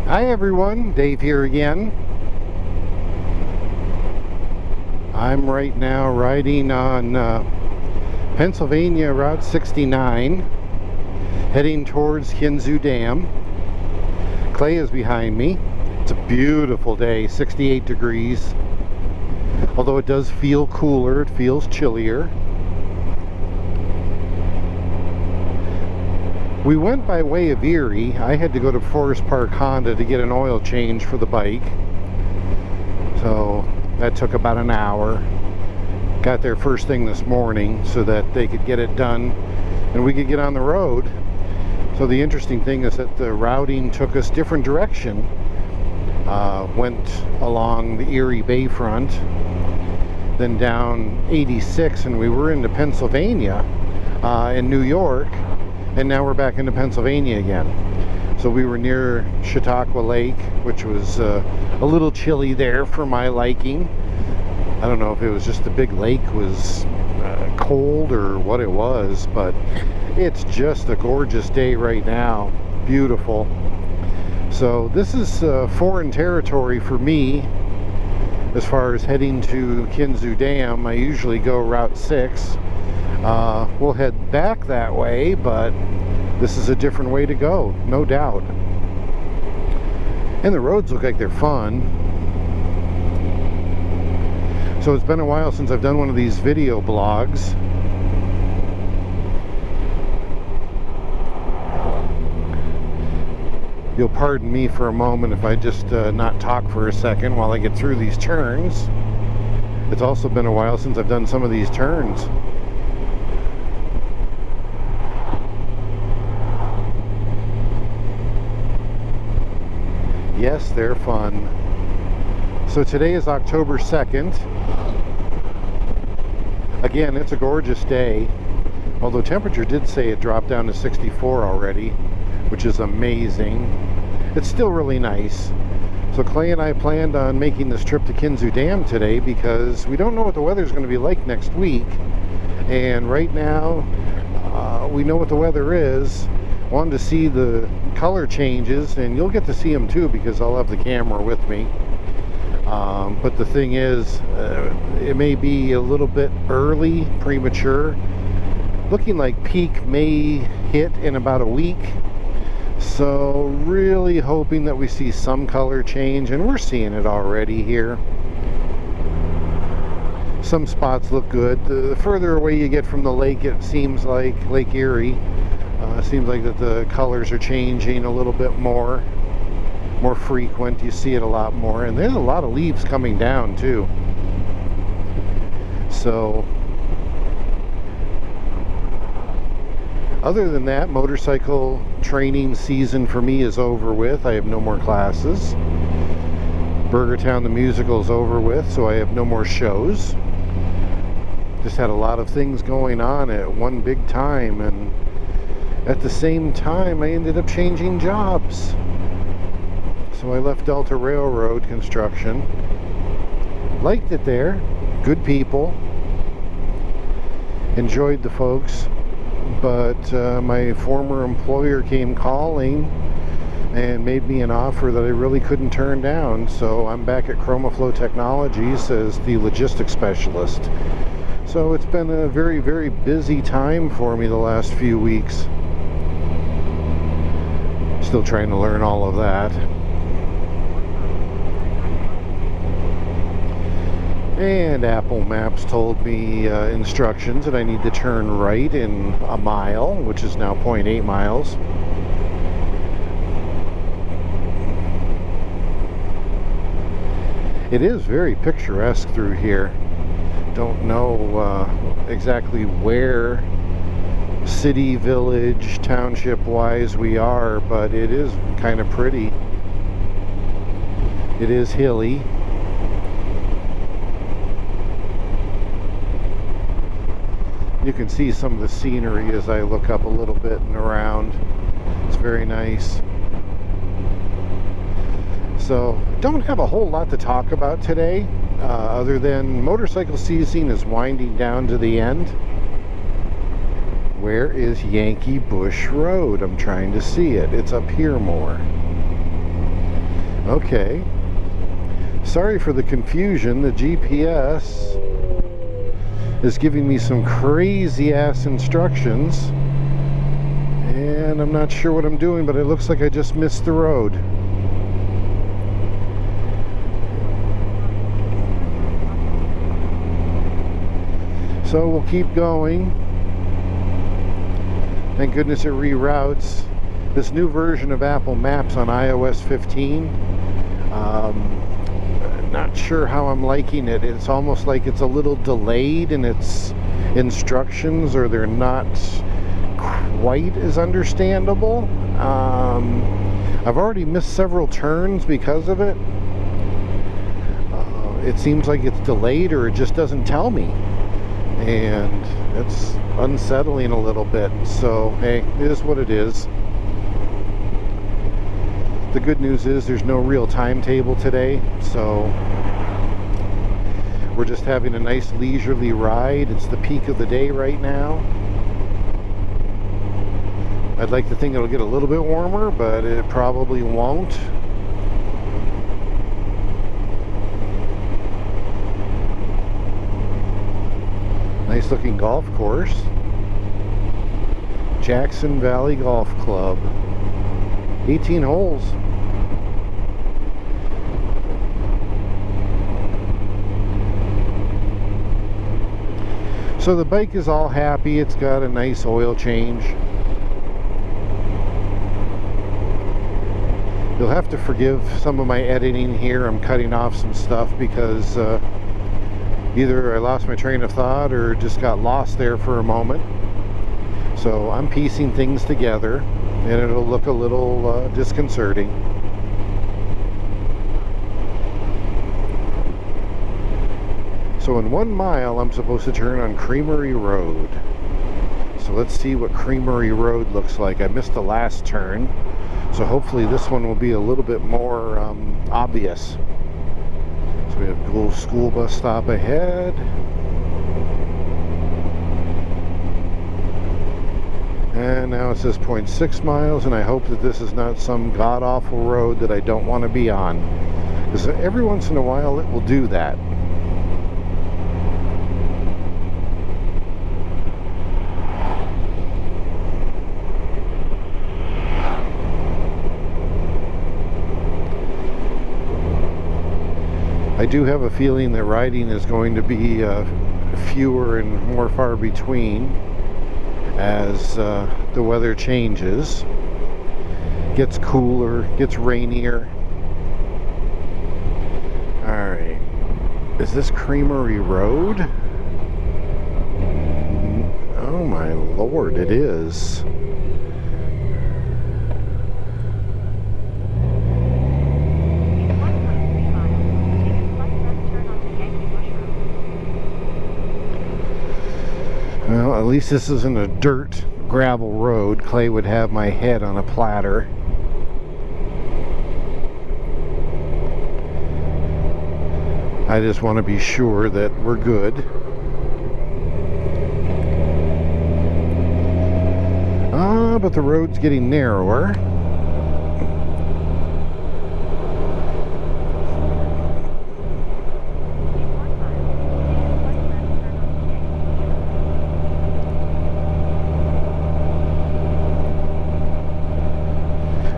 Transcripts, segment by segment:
Hi everyone, Dave here again. I'm right now riding on Pennsylvania Route 69, heading towards Kinzua Dam. Clay is behind me. It's a beautiful day, 68 degrees. Although it does feel cooler, it feels chillier. We went by way of Erie. I had to go to Forest Park Honda to get an oil change for the bike. So that took about an hour. Got there first thing this morning so that they could get it done and we could get on the road. So the interesting thing is that the routing took us different direction. Went along the Erie Bayfront, then down 86, and we were into Pennsylvania in New York. And now we're back into Pennsylvania again. So we were near Chautauqua Lake, which was a little chilly there for my liking. I don't know if it was just the big lake was cold or what it was, but it's just a gorgeous day right now. Beautiful. So this is foreign territory for me as far as heading to Kinzua Dam. I usually go Route 6. We'll head back that way, but this is a different way to go, no doubt. And the roads look like they're fun. So it's been a while since I've done one of these video blogs. You'll pardon me for a moment if I just not talk for a second while I get through these turns. It's also been a while since I've done some of these turns. Yes, they're fun. So today is October 2nd. Again, it's a gorgeous day. Although temperature did say it dropped down to 64 already, which is amazing. It's still really nice. So Clay and I planned on making this trip to Kinzua Dam today because we don't know what the weather's going to be like next week. And right now, we know what the weather is. Wanted to see the color changes, and you'll get to see them too because I'll have the camera with me. But the thing is, it may be a little bit early, premature. Looking like peak may hit in about a week. So really hoping that we see some color change, and we're seeing it already here. Some spots look good. The further away you get from the lake, it seems like Lake Erie. Seems like that the colors are changing a little bit more frequent. You see it a lot more, and there's a lot of leaves coming down too. So other than that, motorcycle training season for me is over with. I have no more classes. Burgertown the musical is over with, so I have no more shows. Just had a lot of things going on at one big time, and at the same time, I ended up changing jobs. So I left Delta Railroad Construction. Liked it there. Good people. Enjoyed the folks. But my former employer came calling and made me an offer that I really couldn't turn down. So I'm back at ChromaFlow Technologies as the logistics specialist. So it's been a very, very busy time for me the last few weeks. Still trying to learn all of that. And Apple Maps told me instructions that I need to turn right in a mile, which is now 0.8 miles. It is very picturesque through here. Don't know exactly where city, village, township wise we are, but it is kind of pretty. It is hilly. You can see some of the scenery as I look up a little bit and around. It's very nice. So don't have a whole lot to talk about today, other than motorcycle season is winding down to the end. Where is Yankee Bush Road? I'm trying to see it. It's up here more. Okay. Sorry for the confusion. The GPS is giving me some crazy ass instructions, and I'm not sure what I'm doing, but it looks like I just missed the road. So we'll keep going. Thank goodness it reroutes. This new version of Apple Maps on iOS 15, not sure how I'm liking it. It's almost like it's a little delayed in its instructions, or they're not quite as understandable. I've already missed several turns because of it. It seems like it's delayed, or it just doesn't tell me, and it's unsettling a little bit. So hey, it is what it is. The good news is there's no real timetable today, so we're just having a nice leisurely ride. It's the peak of the day right now. I'd like to think it'll get a little bit warmer, but it probably won't. Nice looking golf course. Jackson Valley Golf Club. 18 holes. So the bike is all happy. It's got a nice oil change. You'll have to forgive some of my editing here. I'm cutting off some stuff because either I lost my train of thought or just got lost there for a moment. So I'm piecing things together, and it'll look a little disconcerting. So in 1 mile, I'm supposed to turn on Creamery Road. So let's see what Creamery Road looks like. I missed the last turn, so hopefully this one will be a little bit more obvious. So we have a little school bus stop ahead. And now it says 0.6 miles, and I hope that this is not some god-awful road that I don't want to be on. Because every once in a while it will do that. I do have a feeling that riding is going to be fewer and more far between as the weather changes, gets cooler, gets rainier. Alright, is this Creamery Road? Oh my lord, it is. Well, at least this isn't a dirt gravel road. Clay would have my head on a platter. I just want to be sure that we're good. But the road's getting narrower.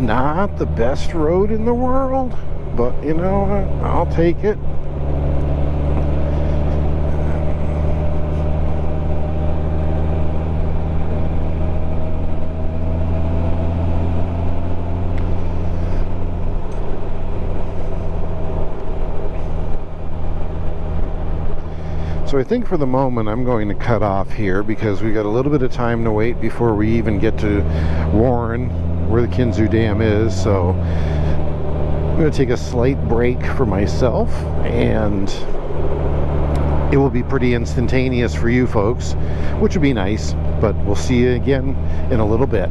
Not the best road in the world, but you know, I'll take it. So I think for the moment I'm going to cut off here because we got a little bit of time to wait before we even get to Warren, where the Kinzua Dam is. So I'm going to take a slight break for myself, and it will be pretty instantaneous for you folks, which would be nice, but we'll see you again in a little bit.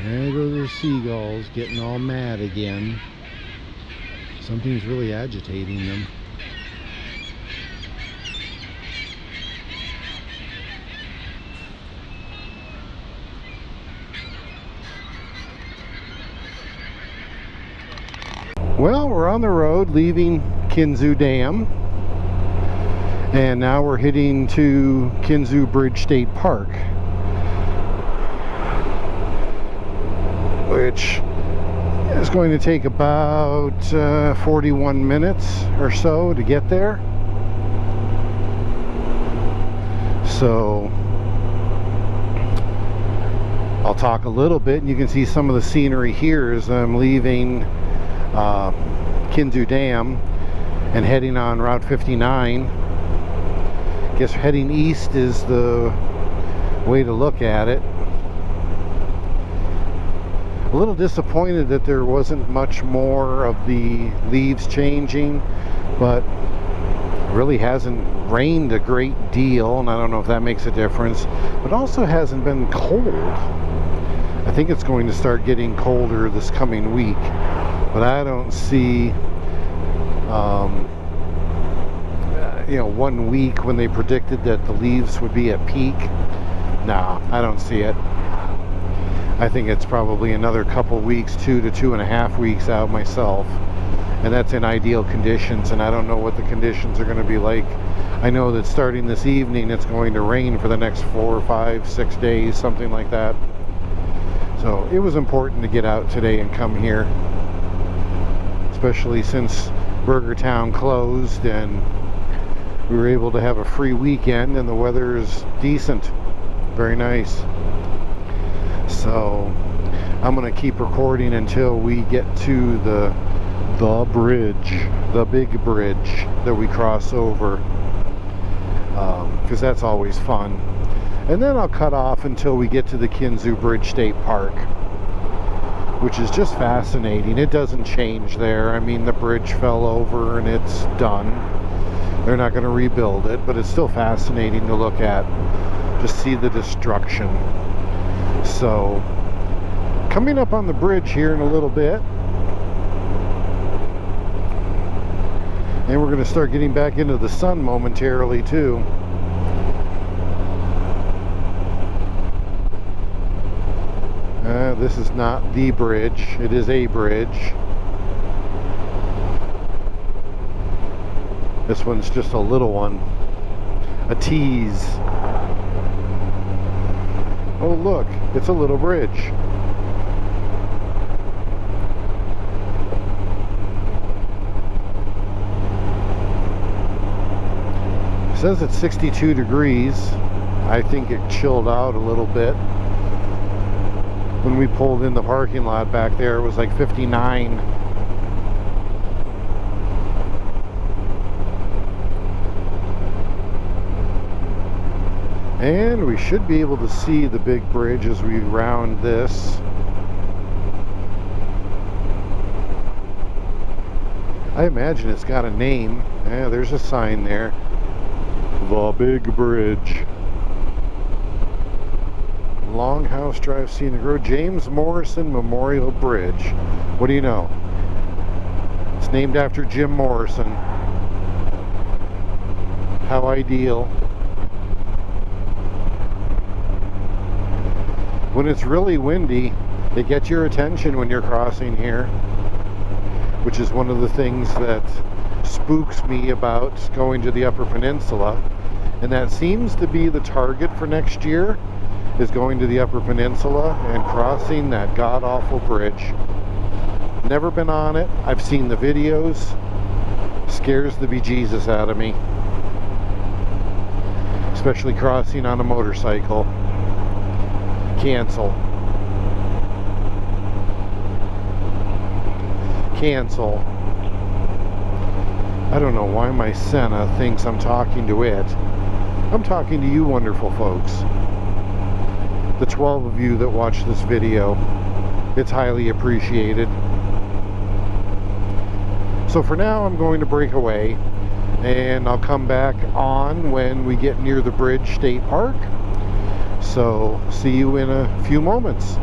There go the seagulls getting all mad again. Something's really agitating them. Well, we're on the road leaving Kinzua Dam, and now we're heading to Kinzua Bridge State Park, which is going to take about 41 minutes or so to get there. So I'll talk a little bit, and you can see some of the scenery here as I'm leaving Kinzua Dam and heading on Route 59. I guess heading east is the way to look at it. A little disappointed that there wasn't much more of the leaves changing, but it really hasn't rained a great deal, and I don't know if that makes a difference, but also hasn't been cold. I think it's going to start getting colder this coming week, but I don't see 1 week when they predicted that the leaves would be at peak. No, I don't see it. I think it's probably another couple weeks, 2 to 2.5 weeks out myself, and that's in ideal conditions, and I don't know what the conditions are going to be like. I know that starting this evening it's going to rain for the next 4, 5, 6 days, something like that. So it was important to get out today and come here, especially since Burger Town closed and we were able to have a free weekend and the weather is decent, very nice. So I'm going to keep recording until we get to the bridge, the big bridge that we cross over, because that's always fun. And then I'll cut off until we get to the Kinzua Bridge State Park, which is just fascinating. It doesn't change there. I mean, the bridge fell over and it's done. They're not going to rebuild it, but it's still fascinating to look at, just see the destruction. So coming up on the bridge here in a little bit, and we're going to start getting back into the sun momentarily too. This is not the bridge, it is a bridge. This one's just a little one, a tease. Oh look, it's a little bridge. It says it's 62 degrees. I think it chilled out a little bit. When we pulled in the parking lot back there, it was like 59. And we should be able to see the big bridge as we round this. I imagine it's got a name. Yeah, there's a sign there. The Big Bridge. Longhouse Drive Scenic Road, James Morrison Memorial Bridge. What do you know? It's named after Jim Morrison. How ideal. When it's really windy, it gets your attention when you're crossing here, which is one of the things that spooks me about going to the Upper Peninsula, and that seems to be the target for next year, is going to the Upper Peninsula and crossing that god-awful bridge. Never been on it. I've seen the videos. Scares the bejesus out of me, especially crossing on a motorcycle. Cancel. I don't know why my Senna thinks I'm talking to it. I'm talking to you wonderful folks, the 12 of you that watch this video. It's highly appreciated. So for now, I'm going to break away, and I'll come back on when we get near the Bridge State Park. So see you in a few moments.